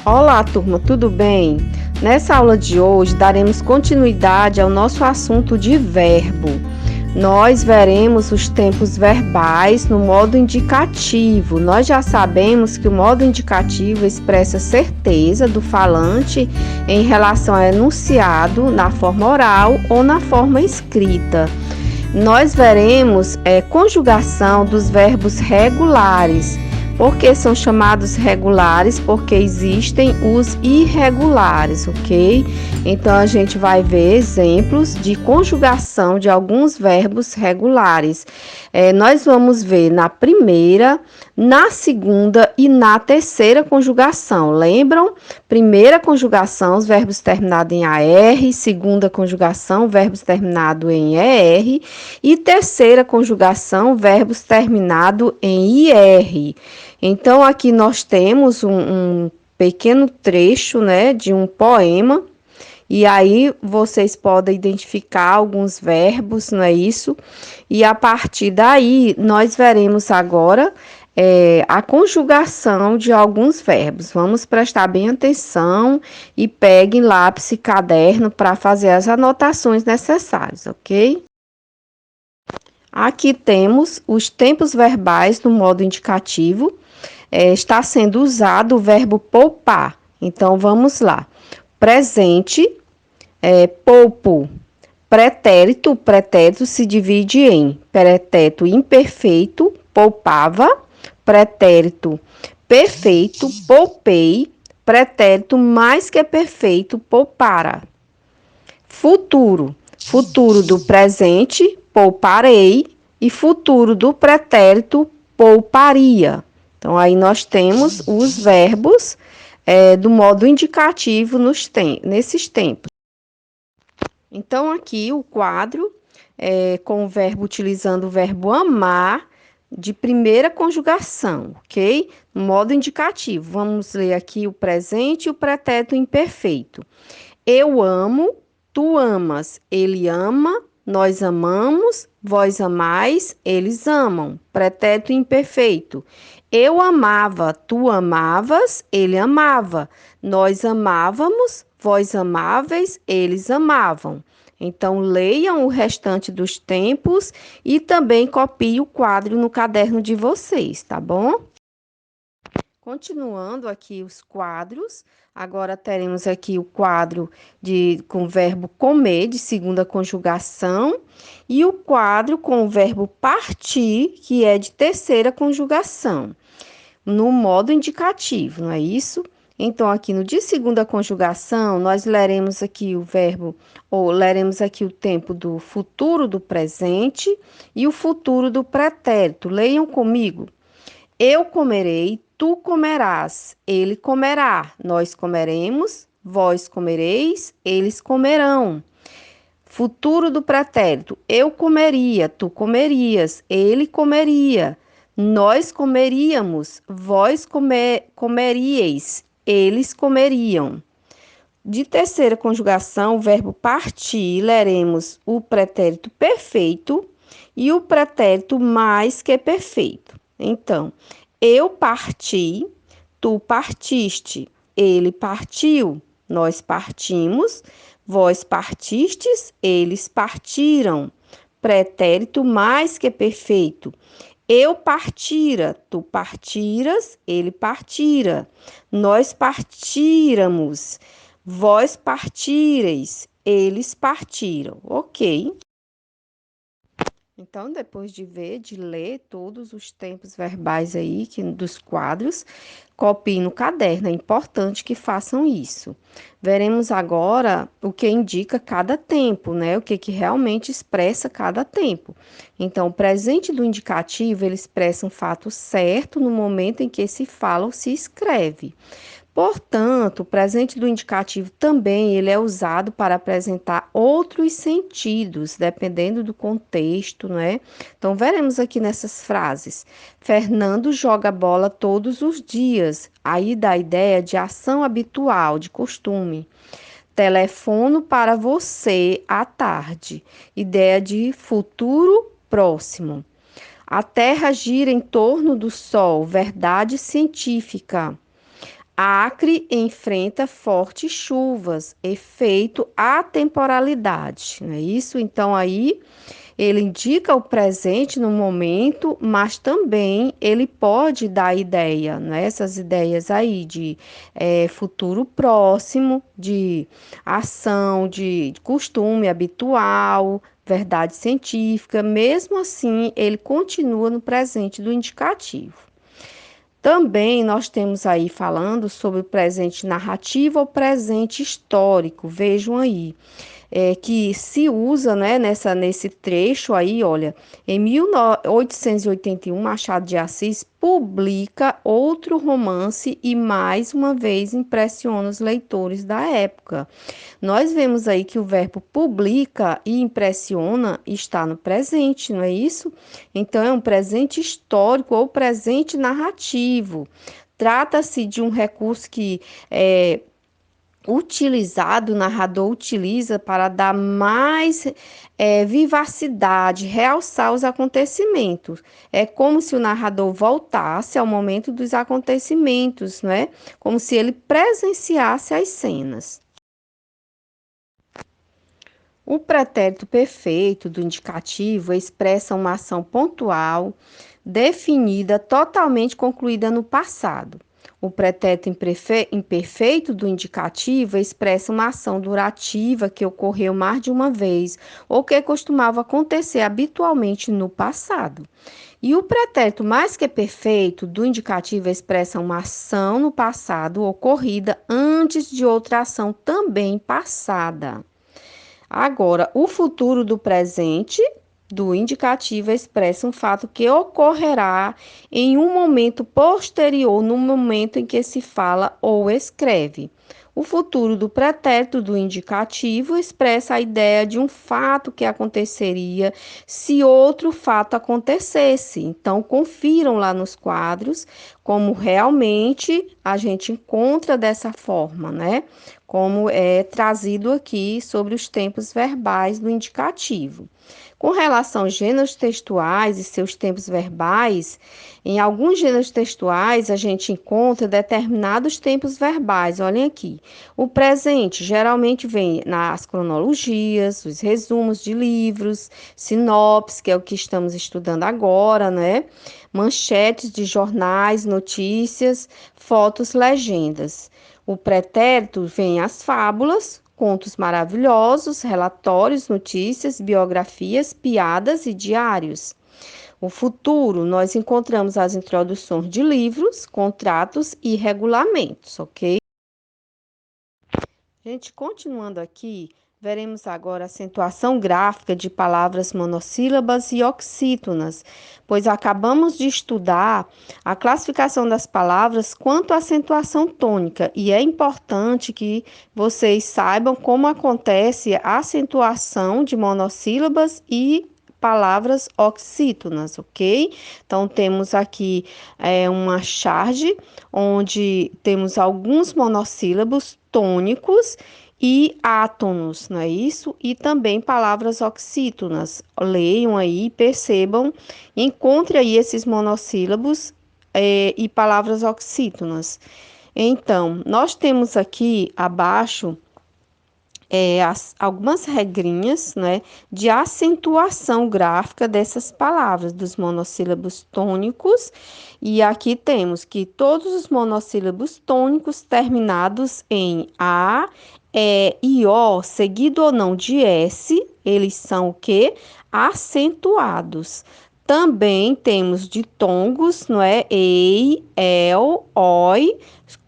Olá, turma, tudo bem? Nessa aula de hoje, daremos continuidade ao nosso assunto de verbo. Nós veremos os tempos verbais no modo indicativo. Nós já sabemos que o modo indicativo expressa certeza do falante em relação ao enunciado na forma oral ou na forma escrita. Nós veremos conjugação dos verbos regulares. Por que são chamados regulares? Porque existem os irregulares, ok? Então, a gente vai ver exemplos de conjugação de alguns verbos regulares. Nós vamos ver na primeira, na segunda e na terceira conjugação. Lembram? Primeira conjugação, os verbos terminados em AR. Segunda conjugação, verbos terminados em ER. E terceira conjugação, verbos terminados em IR. Então, aqui nós temos um pequeno trecho, né, de um poema, e aí vocês podem identificar alguns verbos, não é isso? E a partir daí, nós veremos agora a conjugação de alguns verbos. Vamos prestar bem atenção e peguem lápis e caderno para fazer as anotações necessárias, ok? Aqui temos os tempos verbais no modo indicativo. Está sendo usado o verbo poupar. Então, vamos lá. Presente, poupo. Pretérito, pretérito se divide em pretérito imperfeito, poupava. Pretérito perfeito, poupei. Pretérito mais que perfeito, poupara. Futuro, futuro do presente, pouparei. E futuro do pretérito, pouparia. Então, aí nós temos os verbos do modo indicativo nesses tempos. Então, aqui o quadro com o verbo utilizando o verbo amar de primeira conjugação, ok? No modo indicativo. Vamos ler aqui o presente e o pretérito imperfeito. Eu amo, tu amas, ele ama, nós amamos, vós amais, eles amam. Pretérito imperfeito. Eu amava, tu amavas, ele amava. Nós amávamos, vós amáveis, eles amavam. Então, leiam o restante dos tempos e também copiem o quadro no caderno de vocês, tá bom? Continuando aqui os quadros, agora teremos aqui o quadro com o verbo comer, de segunda conjugação, e o quadro com o verbo partir, que é de terceira conjugação, no modo indicativo, não é isso? Então, aqui no de segunda conjugação, nós leremos aqui o verbo, ou leremos aqui o tempo do futuro do presente e o futuro do pretérito. Leiam comigo. Eu comerei, tu comerás, ele comerá, nós comeremos, vós comereis, eles comerão. Futuro do pretérito, eu comeria, tu comerias, ele comeria, nós comeríamos, vós comeríeis, eles comeriam. De terceira conjugação, o verbo partir, leremos o pretérito perfeito e o pretérito mais que perfeito. Então, eu parti, tu partiste, ele partiu, nós partimos, vós partistes, eles partiram. Pretérito mais que perfeito. Eu partira, tu partiras, ele partira. Nós partíramos, vós partireis, eles partiram. Ok? Então, depois de ler todos os tempos verbais aí dos quadros, copiem no caderno. É importante que façam isso. Veremos agora o que indica cada tempo, né? O que realmente expressa cada tempo. Então, o presente do indicativo, ele expressa um fato certo no momento em que se fala ou se escreve. Portanto, o presente do indicativo também ele é usado para apresentar outros sentidos, dependendo do contexto, não é? Então, veremos aqui nessas frases. Fernando joga bola todos os dias. Aí dá a ideia de ação habitual, de costume. Telefono para você à tarde. Ideia de futuro próximo. A Terra gira em torno do Sol. Verdade científica. Acre enfrenta fortes chuvas, efeito atemporalidade, não é isso? Então, aí ele indica o presente no momento, mas também ele pode dar ideia, né? Essas ideias aí de futuro próximo, de ação, de costume habitual, verdade científica. Mesmo assim, ele continua no presente do indicativo. Também nós temos aí falando sobre o presente narrativo ou presente histórico. Vejam aí que se usa, né, nesse trecho aí, olha, em 1881, Machado de Assis publica outro romance e mais uma vez impressiona os leitores da época. Nós vemos aí que o verbo publica e impressiona está no presente, não é isso? Então é um presente histórico ou presente narrativo. Trata-se de um recurso que é utilizado, o narrador utiliza para dar mais vivacidade, realçar os acontecimentos. É como se o narrador voltasse ao momento dos acontecimentos, não é? Como se ele presenciasse as cenas. O pretérito perfeito do indicativo expressa uma ação pontual, definida, totalmente concluída no passado. O pretérito imperfeito do indicativo expressa uma ação durativa que ocorreu mais de uma vez ou que costumava acontecer habitualmente no passado. E o pretérito mais que perfeito do indicativo expressa uma ação no passado ocorrida antes de outra ação também passada. Agora, o futuro do presente do indicativo expressa um fato que ocorrerá em um momento posterior, no momento em que se fala ou escreve. O futuro do pretérito do indicativo expressa a ideia de um fato que aconteceria se outro fato acontecesse. Então, confiram lá nos quadros como realmente a gente encontra dessa forma, né? Como é trazido aqui sobre os tempos verbais do indicativo. Com relação aos gêneros textuais e seus tempos verbais, em alguns gêneros textuais a gente encontra determinados tempos verbais. Olhem aqui. O presente geralmente vem nas cronologias, os resumos de livros, sinopse, que é o que estamos estudando agora, né? Manchetes de jornais, notícias, fotos, legendas. O pretérito vem as fábulas, contos maravilhosos, relatórios, notícias, biografias, piadas e diários. O futuro, nós encontramos as introduções de livros, contratos e regulamentos, ok? Gente, continuando aqui, veremos agora a acentuação gráfica de palavras monossílabas e oxítonas, pois acabamos de estudar a classificação das palavras quanto à acentuação tônica, e é importante que vocês saibam como acontece a acentuação de monossílabas e palavras oxítonas, ok? Então, temos aqui uma charge, onde temos alguns monossílabos tônicos e átonos, não é isso? E também palavras oxítonas. Leiam aí, percebam, encontre aí esses monossílabos e palavras oxítonas. Então, nós temos aqui abaixo algumas regrinhas, né, de acentuação gráfica dessas palavras, dos monossílabos tônicos, e aqui temos que todos os monossílabos tônicos terminados em A, E e O, seguido ou não de S, eles são o quê? Acentuados. Também temos ditongos, não é? Ei, el, oi,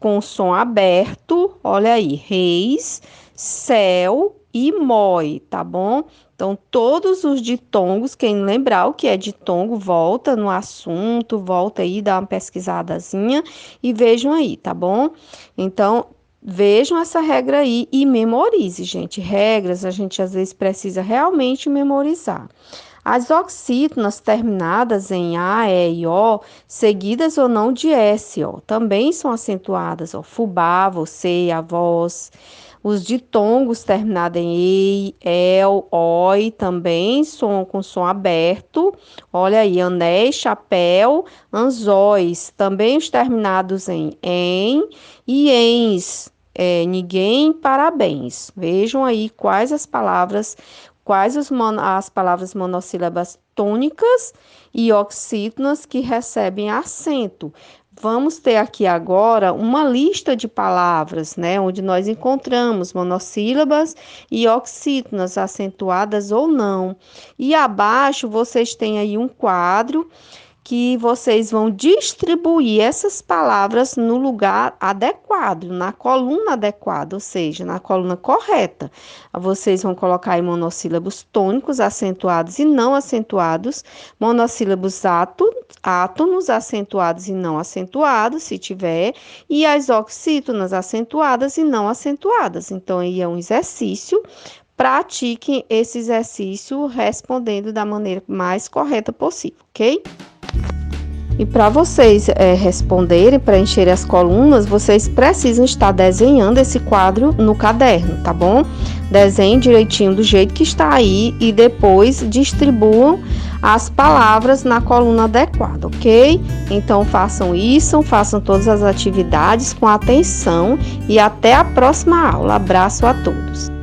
com som aberto, olha aí, reis, céu e mói, tá bom? Então, todos os ditongos, quem lembrar o que é ditongo, volta no assunto, volta aí, dá uma pesquisadazinha e vejam aí, tá bom? Então, vejam essa regra aí e memorize, gente. Regras a gente às vezes precisa realmente memorizar. As oxítonas terminadas em A, E e O, seguidas ou não de S, ó, também são acentuadas, ó, fubá, você, a voz. Os ditongos terminados em EI, EL, OI, também som com som aberto. Olha aí, anéis, chapéu, anzóis, também os terminados em e ens. Ninguém, parabéns. Vejam aí as palavras monossílabas tônicas e oxítonas que recebem acento. Vamos ter aqui agora uma lista de palavras, né, onde nós encontramos monossílabas e oxítonas acentuadas ou não. E abaixo vocês têm aí um quadro que vocês vão distribuir essas palavras no lugar adequado, na coluna adequada, ou seja, na coluna correta. Vocês vão colocar aí monossílabos tônicos acentuados e não acentuados, monossílabos átonos acentuados e não acentuados, se tiver, e as oxítonas acentuadas e não acentuadas. Então, aí é um exercício. Pratiquem esse exercício respondendo da maneira mais correta possível, ok? E para vocês responderem, preencherem as colunas, vocês precisam estar desenhando esse quadro no caderno, tá bom? Desenhem direitinho do jeito que está aí e depois distribuam as palavras na coluna adequada, ok? Então façam isso, façam todas as atividades com atenção e até a próxima aula. Abraço a todos!